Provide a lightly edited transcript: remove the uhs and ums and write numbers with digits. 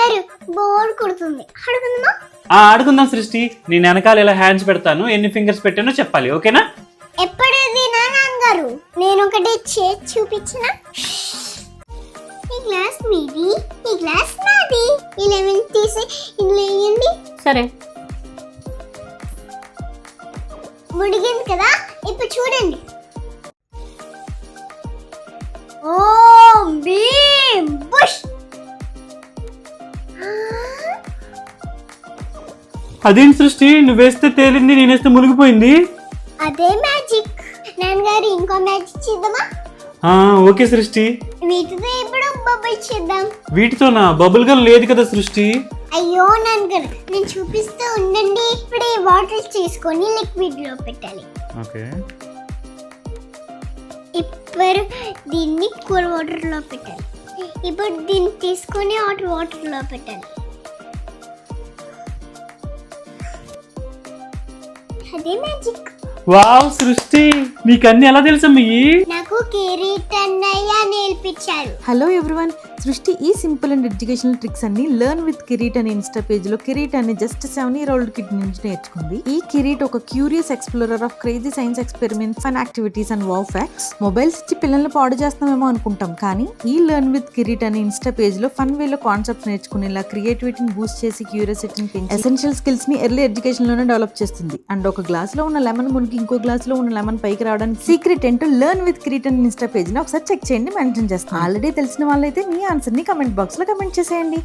నాన్నగారు బోర్ కొడుతుంది, అడుగుందమ్మా. ఆడుకుందాం సృష్టి. నేను వెనకాల ఇలా హ్యాండ్స్ పెడతాను, ఎన్ని ఫింగర్స్ పెట్టానో చెప్పాలి, ఓకేనా? ఎప్పుడది నా నాన్నగారు? నేను ఒకటి చేసి చూపించిన. ఈ గ్లాస్ మీది, ఈ గ్లాస్ నాది. ఈ లెమన్ తీసి ఇందులో వేయండి. సరే. ముడిగింది కదా, ఇప్పుడు చూడండి. ఓ భీమ్ బుష్. అదేంటి సృష్టి, నువ్వు వేస్తే తేలింది, నేనేస్తే మునిగిపోయింది. అదే మ్యాజిక్. నాన్నగారు ఇంకో మ్యాజిక్ చేద్దామా? ఓకే సృష్టి. వీటితో ఇప్పుడు బబుల్ చేద్దాం. వీటితోనా? బబుల్ గమ్ లేదు కదా సృష్టి. అయ్యో నాన్నగారు, నేను చూపిస్తూ ఉండండి. ఇప్పుడు ఈ వాటర్ తీసుకొని లిక్విడ్ లో పెట్టాలి. ఓకే. ఇప్పుడు దీన్ని కూల్ వాటర్ లో పెట్టాలి. ఇప్పుడు దీన్ని తీసుకొని హాట్ వాటర్ లో పెట్టాలి. అదే మ్యాజిక్. వావ్ సృష్టి, నీకన్నీ ఎలా తెలుసమ్మయ్యి? నాకు కిరీట్ అన్నయ్య నేర్పించారు. హలో ఎవ్రీవన్, సృష్టి ఈ సింపుల్ అండ్ ఎడ్యుకేషనల్ ట్రిక్స్ అన్ని లెర్న్ విత్ కిరీట్ అనే ఇన్స్టా పేజ్ లో కిరీట్ అనే జస్ట్ 7-year-old కిడ్ నుంచి నేర్చుకుంది. ఈ కిరీట్ ఒక curious explorer of crazy science experiments, fun activities and wow facts. Mobiles ఇచ్చి పిల్లల్ని పాడు చేస్తామేమో అనుకుంటాం, కానీ ఈ లెర్న్ విత్ కిరీట్ అనే ఇన్స్టా పేజ్ లో ఫన్ వేలో కాన్సెప్ట్స్ నేర్చుకునేలా క్రియేటివిటీని బూస్ట్ చేసి క్యూరియాసిటీని పెంచి ఎసెన్షియల్ స్కిల్స్ ని ఎర్లీ ఎడ్యుకేషన్ లోనే డెవలప్ చేస్తుంది. అండ్ ఒక గ్లాస్ లో ఉన్న లెమన్ మునిగి ఇంకో గ్లాస్ లో ఉన్న లెమన్ పైకి రావడానికి సీక్రెట్ ఏంటో లెర్న్ విత్ కిరీట్ అనే ఇన్స్టా పేజ్ ని ఒకసారి చెక్ చేయండి, మెన్షన్ చేస్తాను. ఆల్రెడీ తెలిసిన వాళ్ళైతే మీ ఆన్సర్ ని కమెంట్ బాక్స్ లో కమెంట్ చేసేయండి.